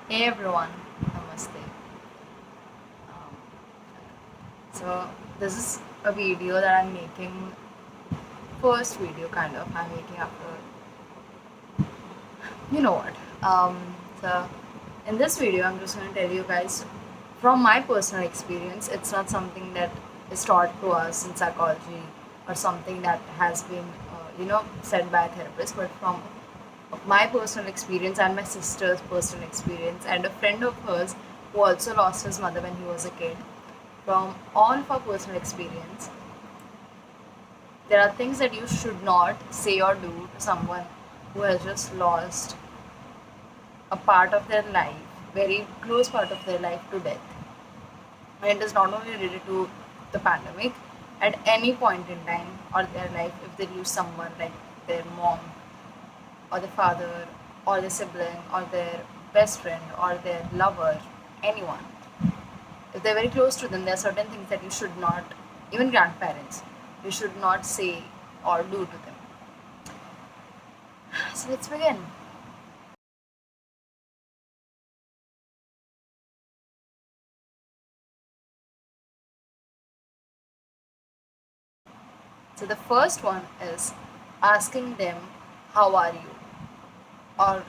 Hey everyone, Namaste. Um, so this is a video that I'm making, first video kind of I'm making after, you know what. So in this video, I'm just going to tell you guys from my personal experience. It's not something that is taught to us in psychology or something that has been, said by a therapist, but from my personal experience and my sister's personal experience and a friend of hers who also lost his mother when he was a kid. From all of our personal experience, there are things that you should not say or do to someone who has just lost a part of their life, very close part of their life, to death. And it is not only related to the pandemic, at any point in time or their life, if they lose someone like their mom or their father or their sibling or their best friend or their lover, anyone, if they're very close to them, there are certain things that you should not, even grandparents, you should not say or do to them. So let's begin. So the first one is asking them, how are you? Or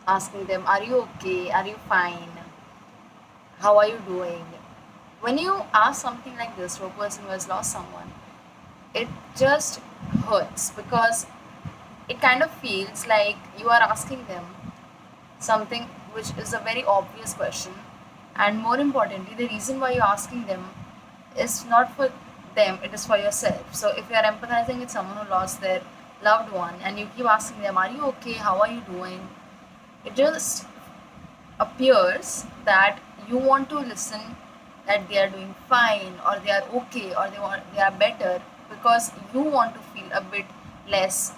asking them, are you okay? Are you fine? How are you doing? When you ask something like this to a person who has lost someone, it just hurts because it kind of feels like you are asking them something which is a very obvious question. And more importantly, the reason why you're asking them is not for them, it is for yourself. So if you are empathizing with someone who lost their loved one and you keep asking them, are you okay? How are you doing? It just appears that you want to listen that they are doing fine or they are okay or they are better because you want to feel a bit less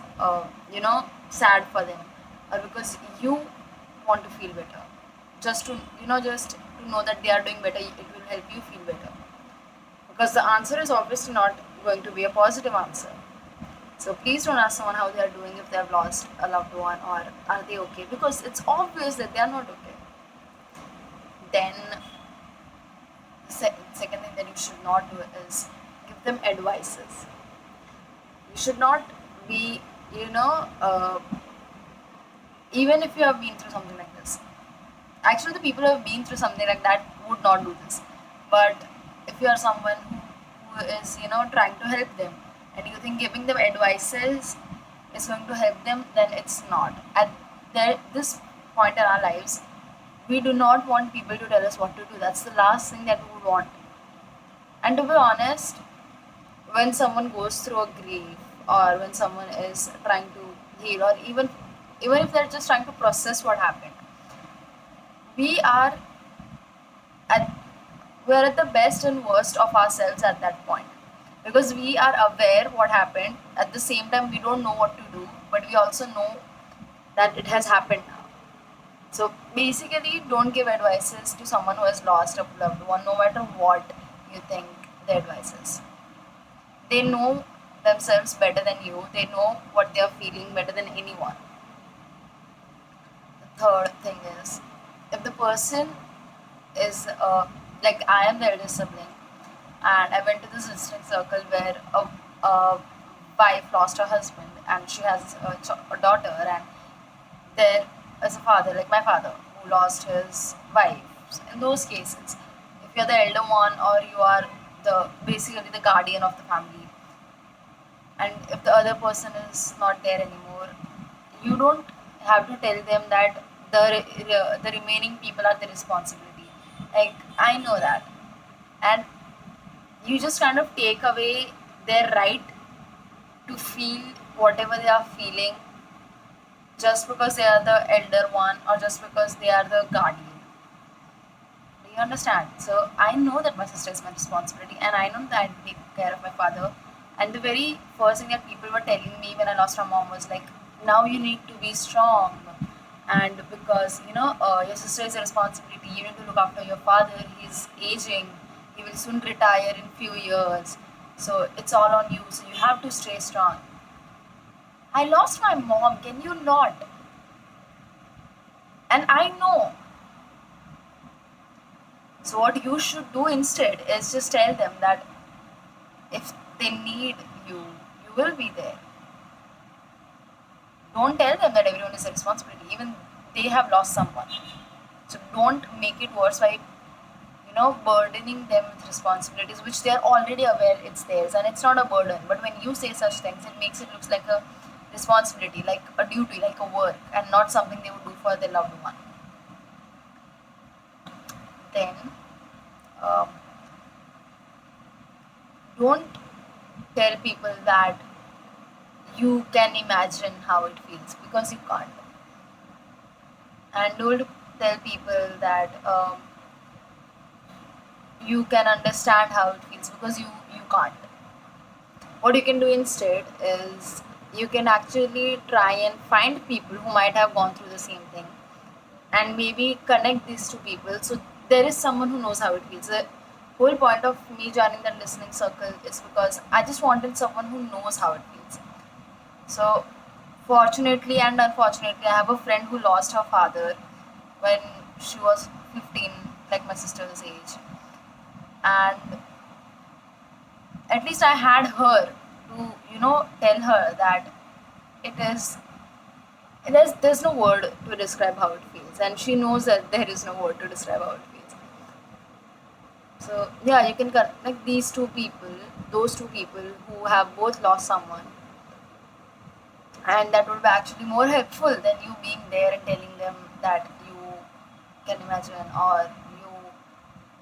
sad for them, or because you want to feel better, just to just to know that they are doing better. It will help you feel better, because the answer is obviously not going to be a positive answer. So please don't ask someone how they are doing if they have lost a loved one, or are they okay, because it's obvious that they are not okay. Then the second thing that you should not do is give them advices. You should not be, you know, uh, even if you have been through something like this. Actually, the people who have been through something like that would not do this. But if you are someone who is, trying to help them, and you think giving them advices is going to help them, then it's not. At this point in our lives, we do not want people to tell us what to do. That's the last thing that we would want. And to be honest, when someone goes through a grief, or when someone is trying to heal, or even if they're just trying to process what happened, we are at we're at the best and worst of ourselves at that point, because we are aware what happened. At the same time, we don't know what to do, but we also know that it has happened now. So basically, don't give advices to someone who has lost a loved one, no matter what you think the advice is. They know themselves better than you. They know what they are feeling better than anyone. The third thing is, if the person is like, I am the eldest sibling, and I went to this listening circle where a wife lost her husband and she has a daughter, and there is a father, like my father, who lost his wife. So in those cases, if you're the elder one, or you are the basically the guardian of the family, and if the other person is not there anymore, you don't have to tell them that the remaining people are the responsibility. Like, I know that. And you just kind of take away their right to feel whatever they are feeling, just because they are the elder one, or just because they are the guardian. Do you understand? So I know that my sister is my responsibility, and I know that I take care of my father. And the very first thing that people were telling me when I lost my mom was like, now you need to be strong. And because, your sister is a responsibility, you need to look after your father. He's aging, he will soon retire in few years. So it's all on you. So you have to stay strong. I lost my mom. Can you not? And I know. So what you should do instead is just tell them that if they need you, you will be there. Don't tell them that everyone is a responsibility. Even they have lost someone. So don't make it worse by burdening them with responsibilities which they are already aware it's theirs, and it's not a burden. But when you say such things, it makes it looks like a responsibility, like a duty, like a work, and not something they would do for their loved one. Then um, don't tell people that you can imagine how it feels, because you can't. And don't tell people that you can understand how it feels, because you can't. What you can do instead is you can actually try and find people who might have gone through the same thing, and maybe connect these two people, so there is someone who knows how it feels. The whole point of me joining the listening circle is because I just wanted someone who knows how it feels. So fortunately and unfortunately, I have a friend who lost her father when she was 15, like my sister's age. And at least I had her to, tell her that it is, there's no word to describe how it feels, and she knows that there is no word to describe how it feels. So yeah, you can connect these two people, those two people who have both lost someone, and that would be actually more helpful than you being there and telling them that you can imagine, or you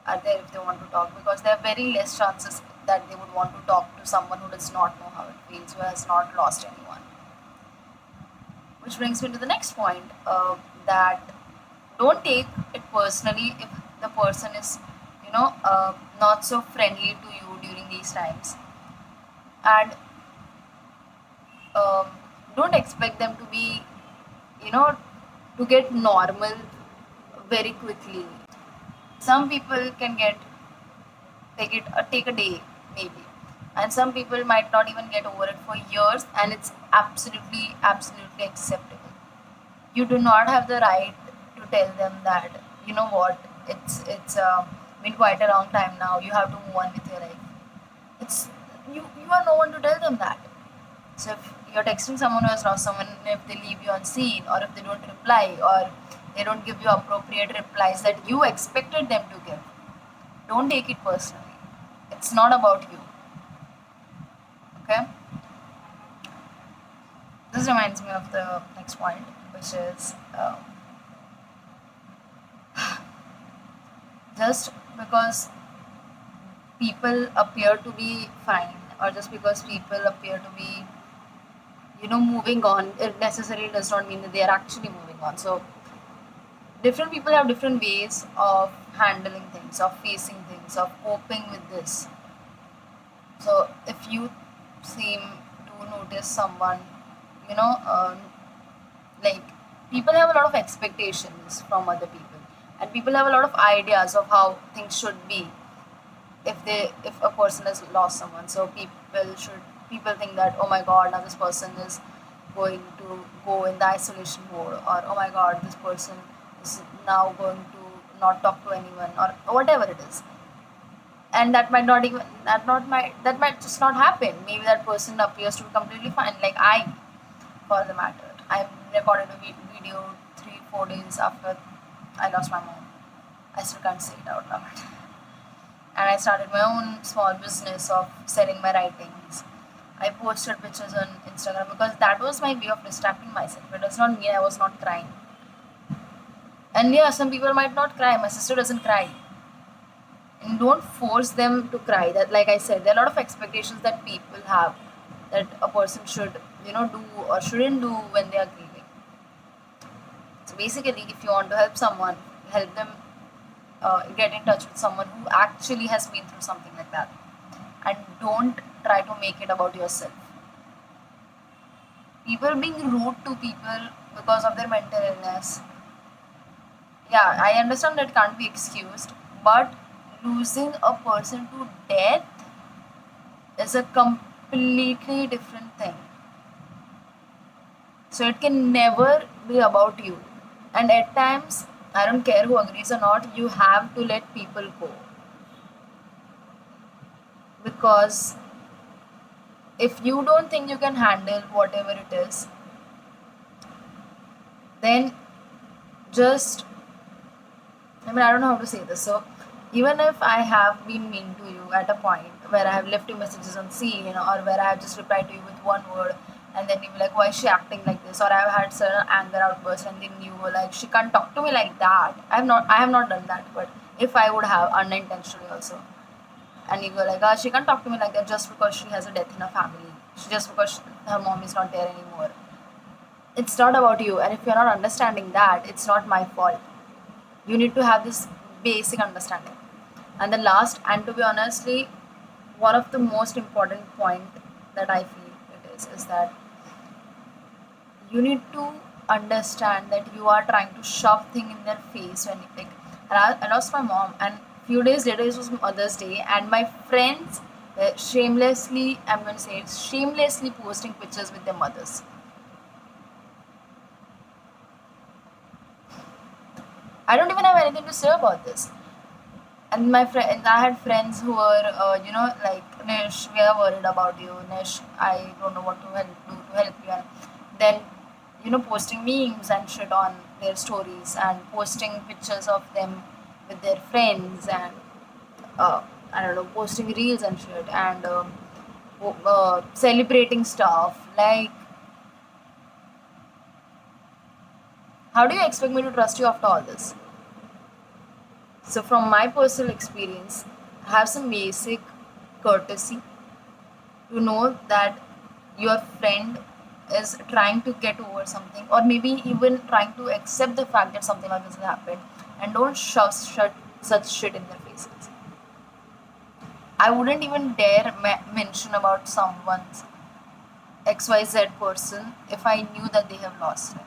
are there if they want to talk, because there are very less chances that they would want to talk to someone who does not know how it feels, who has not lost anyone. Which brings me to the next point, that don't take it personally if the person is, not so friendly to you during these times. And um, don't expect them to be, you know, to get normal very quickly. Some people can take a day maybe, and some people might not even get over it for years, and it's absolutely acceptable. You do not have the right to tell them that, you know what, it's been quite a long time now, you have to move on with your life. It's you are no one to tell them that. So if you're texting someone who has lost someone, if they leave you on scene, or if they don't reply, or they don't give you appropriate replies that you expected them to give, don't take it personally. It's not about you. Okay. This reminds me of the next point, which is just because people appear to be fine, or just because people appear to be, moving on, it necessarily does not mean that they are actually moving on. So different people have different ways of handling things, of facing things, of coping with this. So if you seem to notice someone, you know like, people have a lot of expectations from other people, and people have a lot of ideas of how things should be if a person has lost someone. So people think that, oh my god, now this person is going to go in the isolation mode, or oh my god, this person is now going to not talk to anyone, or whatever it is. And that might just not happen. Maybe that person appears to be completely fine, like I, for the matter. I recorded a video 3 4 days after I lost my mom. I still can't say it out loud. And I started my own small business of selling my writings. I posted pictures on Instagram because that was my way of distracting myself. It does not mean I was not crying. And yeah, some people might not cry. My sister doesn't cry. And don't force them to cry. That, like I said, there are a lot of expectations that people have that a person should, do or shouldn't do when they are grieving. So basically, if you want to help someone, help them get in touch with someone who actually has been through something like that, and don't try to make it about yourself. People being rude to people because of their mental illness, yeah, I understand that can't be excused, but losing a person to death is a completely different thing. So it can never be about you. And at times, I don't care who agrees or not, you have to let people go. Because if you don't think you can handle whatever it is, then just, I mean, I don't know how to say this. So, even if I have been mean to you at a point where I have left you messages on scene, or where I have just replied to you with one word, and then you were like, why is she acting like this? Or I have had certain anger outbursts, and then you were like, she can't talk to me like that. I have not done that, but if I would have unintentionally also, and you were like, she can't talk to me like that just because she has a death in her family, just because her mom is not there anymore. It's not about you, and if you're not understanding that, it's not my fault. You need to have this basic understanding. And the last, and to be honestly, one of the most important point that I feel it is that you need to understand that you are trying to shove thing in their face when you like. And I lost my mom, and few days later it was Mother's Day, and my friends shamelessly, I'm going to say it, shamelessly posting pictures with their mothers. I don't even have anything to say about this. And my friend, I had friends who were, like, Nish, we are worried about you. Nish, I don't know what to do to help you. And then, posting memes and shit on their stories, and posting pictures of them with their friends, and I don't know, posting reels and shit, and celebrating stuff. Like, how do you expect me to trust you after all this? So, from my personal experience, have some basic courtesy to know that your friend is trying to get over something, or maybe even trying to accept the fact that something like this has happened, and don't shove such shit in their faces. I wouldn't even dare mention about someone's XYZ person if I knew that they have lost him.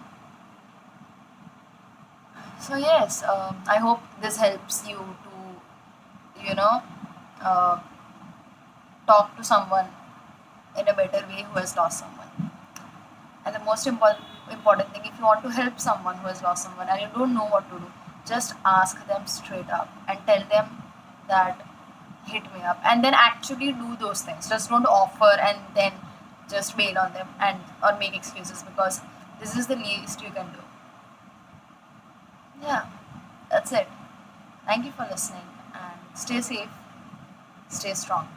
So, yes, I hope this helps you to, uh, talk to someone in a better way who has lost someone. And the most important thing, if you want to help someone who has lost someone and you don't know what to do, just ask them straight up and tell them that hit me up, and then actually do those things. Just don't offer and then just bail on them and or make excuses, because this is the least you can do. Yeah, that's it. Thank you for listening, and stay safe, stay strong.